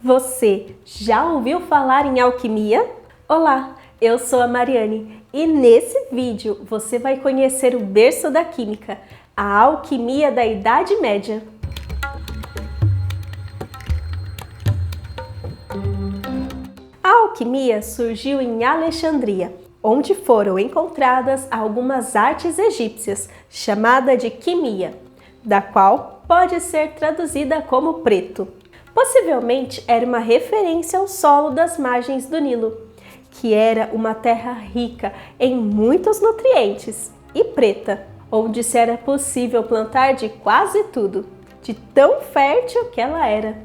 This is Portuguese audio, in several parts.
Você já ouviu falar em alquimia? Olá, eu sou a Mariane e nesse vídeo você vai conhecer o berço da química, a alquimia da Idade Média. A alquimia surgiu em Alexandria, onde foram encontradas algumas artes egípcias, chamada de quimia, da qual pode ser traduzida como preto. Possivelmente era uma referência ao solo das margens do Nilo, que era uma terra rica em muitos nutrientes, e preta, onde se era possível plantar de quase tudo, de tão fértil que ela era.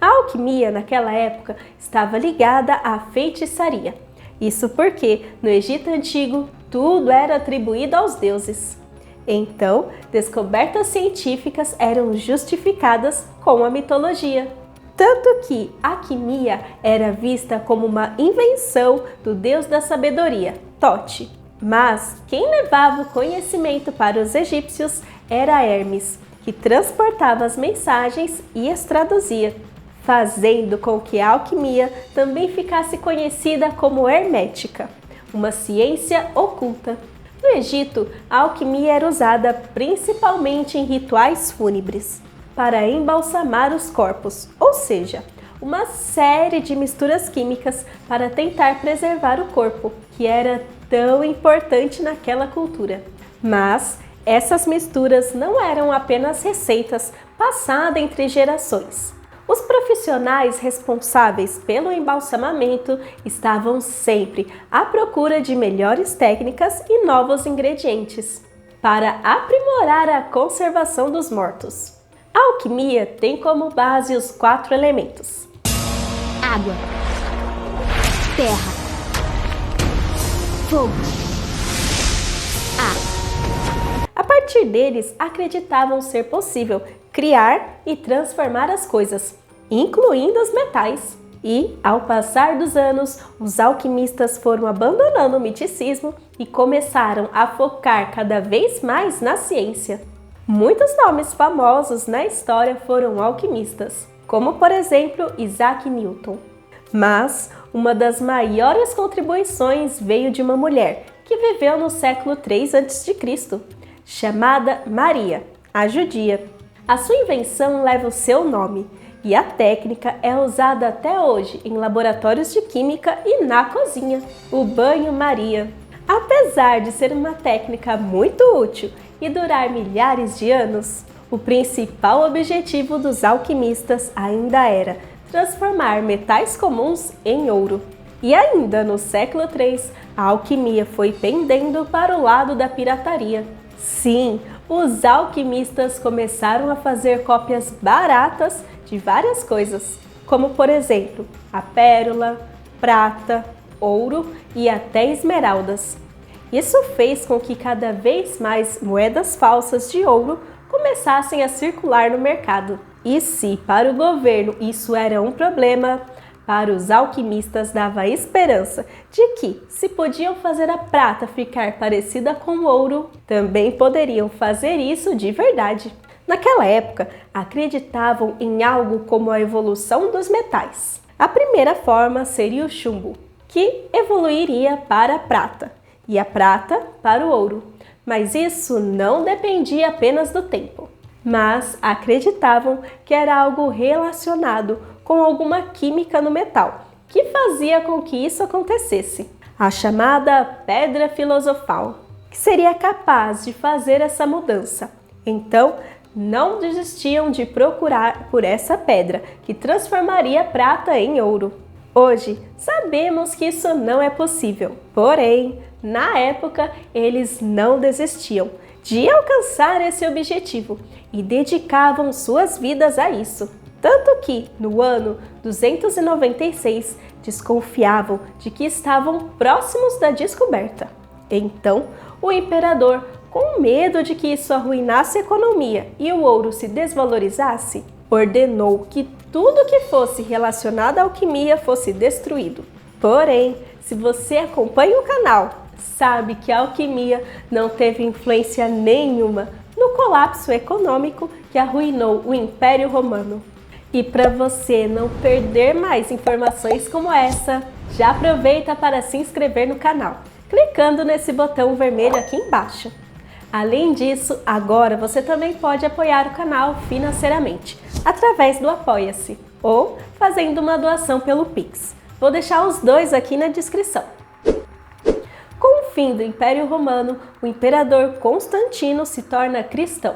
A alquimia naquela época estava ligada à feitiçaria. Isso porque, no Egito Antigo, tudo era atribuído aos deuses. Então, descobertas científicas eram justificadas com a mitologia. Tanto que a alquimia era vista como uma invenção do deus da sabedoria, Tote. Mas quem levava o conhecimento para os egípcios era Hermes, que transportava as mensagens e as traduzia, fazendo com que a alquimia também ficasse conhecida como hermética, uma ciência oculta. No Egito, a alquimia era usada principalmente em rituais fúnebres, para embalsamar os corpos, ou seja, uma série de misturas químicas para tentar preservar o corpo, que era tão importante naquela cultura. Mas essas misturas não eram apenas receitas passadas entre gerações. Os profissionais responsáveis pelo embalsamamento estavam sempre à procura de melhores técnicas e novos ingredientes para aprimorar a conservação dos mortos. A alquimia tem como base os 4 elementos: água, terra, fogo, ar. A partir deles, acreditavam ser possível criar e transformar as coisas, incluindo os metais. E, ao passar dos anos, os alquimistas foram abandonando o misticismo e começaram a focar cada vez mais na ciência. Muitos nomes famosos na história foram alquimistas, como por exemplo Isaac Newton. Mas uma das maiores contribuições veio de uma mulher que viveu no século III a.C., chamada Maria, a judia. A sua invenção leva o seu nome e a técnica é usada até hoje em laboratórios de química e na cozinha, o banho-maria. Apesar de ser uma técnica muito útil e durar milhares de anos, o principal objetivo dos alquimistas ainda era transformar metais comuns em ouro. E ainda no século III, a alquimia foi pendendo para o lado da pirataria. Sim, os alquimistas começaram a fazer cópias baratas de várias coisas, como por exemplo, a pérola, prata, ouro e até esmeraldas. Isso fez com que cada vez mais moedas falsas de ouro começassem a circular no mercado. E se para o governo isso era um problema, para os alquimistas dava a esperança de que, se podiam fazer a prata ficar parecida com o ouro, também poderiam fazer isso de verdade. Naquela época, acreditavam em algo como a evolução dos metais. A primeira forma seria o chumbo, que evoluiria para a prata, e a prata para o ouro. Mas isso não dependia apenas do tempo, mas acreditavam que era algo relacionado com alguma química no metal, que fazia com que isso acontecesse. A chamada pedra filosofal, que seria capaz de fazer essa mudança. Então, não desistiam de procurar por essa pedra, que transformaria a prata em ouro. Hoje, sabemos que isso não é possível, porém, na época, eles não desistiam de alcançar esse objetivo e dedicavam suas vidas a isso. Tanto que, no ano 296, desconfiavam de que estavam próximos da descoberta. Então, o imperador, com medo de que isso arruinasse a economia e o ouro se desvalorizasse, ordenou que tudo que fosse relacionado à alquimia fosse destruído. Porém, se você acompanha o canal, sabe que a alquimia não teve influência nenhuma no colapso econômico que arruinou o Império Romano. E para você não perder mais informações como essa, já aproveita para se inscrever no canal, clicando nesse botão vermelho aqui embaixo. Além disso, agora você também pode apoiar o canal financeiramente, através do Apoia-se ou fazendo uma doação pelo Pix. Vou deixar os dois aqui na descrição. Com o fim do Império Romano, o imperador Constantino se torna cristão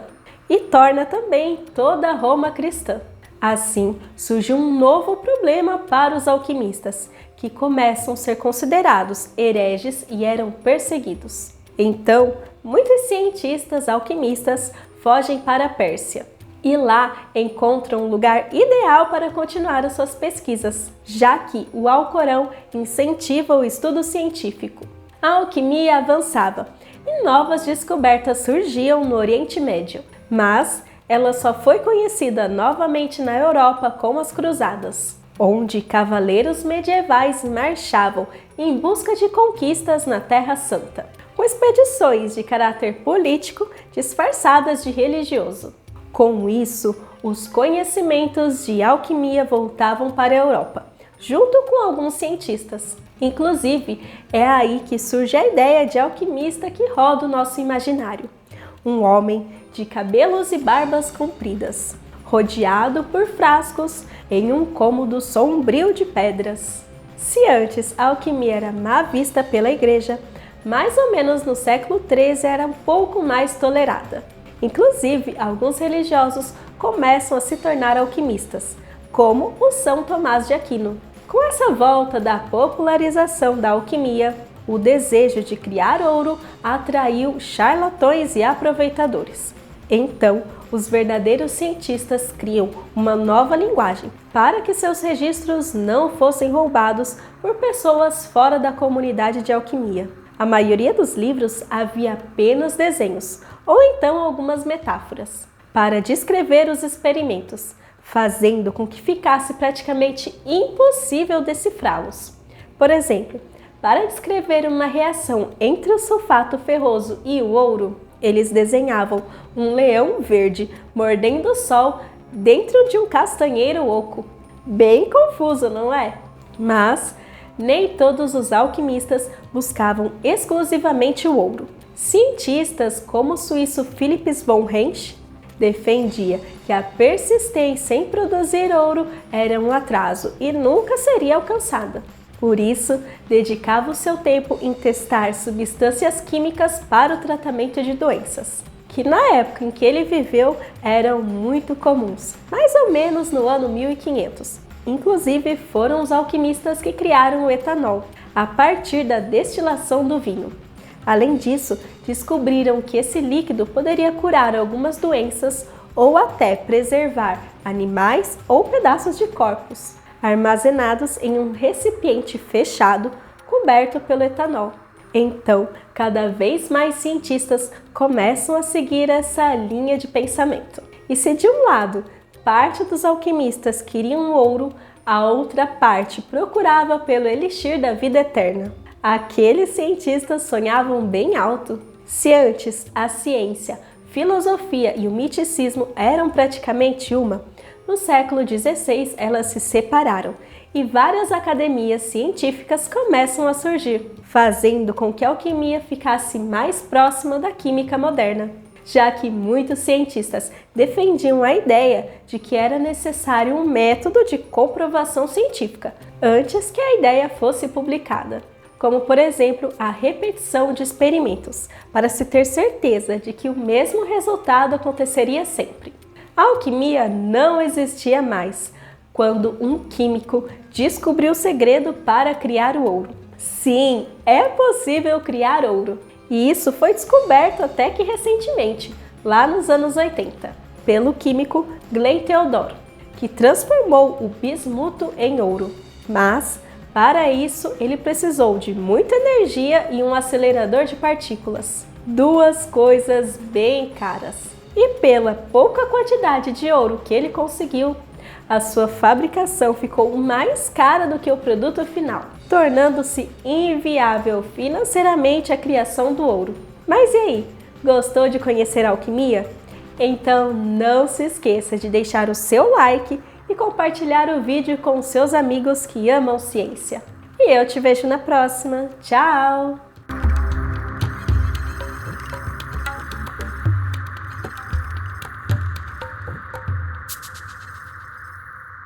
e torna também toda Roma cristã. Assim, surge um novo problema para os alquimistas, que começam a ser considerados hereges e eram perseguidos. Então, muitos cientistas alquimistas fogem para a Pérsia e lá encontram um lugar ideal para continuar as suas pesquisas, já que o Alcorão incentiva o estudo científico. A alquimia avançava e novas descobertas surgiam no Oriente Médio, mas ela só foi conhecida novamente na Europa com as Cruzadas, onde cavaleiros medievais marchavam em busca de conquistas na Terra Santa, com expedições de caráter político disfarçadas de religioso. Com isso, os conhecimentos de alquimia voltavam para a Europa, junto com alguns cientistas. Inclusive, é aí que surge a ideia de alquimista que roda o nosso imaginário. Um homem de cabelos e barbas compridas, rodeado por frascos em um cômodo sombrio de pedras. Se antes a alquimia era má vista pela igreja, mais ou menos no século XIII era um pouco mais tolerada. Inclusive, alguns religiosos começam a se tornar alquimistas, como o São Tomás de Aquino. Com essa volta da popularização da alquimia, o desejo de criar ouro atraiu charlatões e aproveitadores. Então, os verdadeiros cientistas criam uma nova linguagem para que seus registros não fossem roubados por pessoas fora da comunidade de alquimia. A maioria dos livros havia apenas desenhos ou então algumas metáforas para descrever os experimentos, fazendo com que ficasse praticamente impossível decifrá-los. Por exemplo, para descrever uma reação entre o sulfato ferroso e o ouro, eles desenhavam um leão verde mordendo o sol dentro de um castanheiro oco. Bem confuso, não é? Mas nem todos os alquimistas buscavam exclusivamente o ouro. Cientistas como o suíço Philips von Rensch defendia que a persistência em produzir ouro era um atraso e nunca seria alcançada. Por isso, dedicava o seu tempo em testar substâncias químicas para o tratamento de doenças, que na época em que ele viveu eram muito comuns, mais ou menos no ano 1500. Inclusive, foram os alquimistas que criaram o etanol, a partir da destilação do vinho. Além disso, descobriram que esse líquido poderia curar algumas doenças ou até preservar animais ou pedaços de corpos, armazenados em um recipiente fechado coberto pelo etanol. Então, cada vez mais cientistas começam a seguir essa linha de pensamento. E se de um lado, parte dos alquimistas queriam ouro, a outra parte procurava pelo elixir da vida eterna. Aqueles cientistas sonhavam bem alto. Se antes a ciência, filosofia e o misticismo eram praticamente uma, no século XVI elas se separaram e várias academias científicas começam a surgir, fazendo com que a alquimia ficasse mais próxima da química moderna, já que muitos cientistas defendiam a ideia de que era necessário um método de comprovação científica antes que a ideia fosse publicada, como por exemplo a repetição de experimentos, para se ter certeza de que o mesmo resultado aconteceria sempre. A alquimia não existia mais quando um químico descobriu o segredo para criar o ouro. Sim, é possível criar ouro. E isso foi descoberto até que recentemente, lá nos anos 80, pelo químico Glenn Theodore, que transformou o bismuto em ouro. Mas, para isso, ele precisou de muita energia e um acelerador de partículas. Duas coisas bem caras. E pela pouca quantidade de ouro que ele conseguiu, a sua fabricação ficou mais cara do que o produto final, tornando-se inviável financeiramente a criação do ouro. Mas e aí? Gostou de conhecer a alquimia? Então não se esqueça de deixar o seu like e compartilhar o vídeo com seus amigos que amam ciência. E eu te vejo na próxima. Tchau!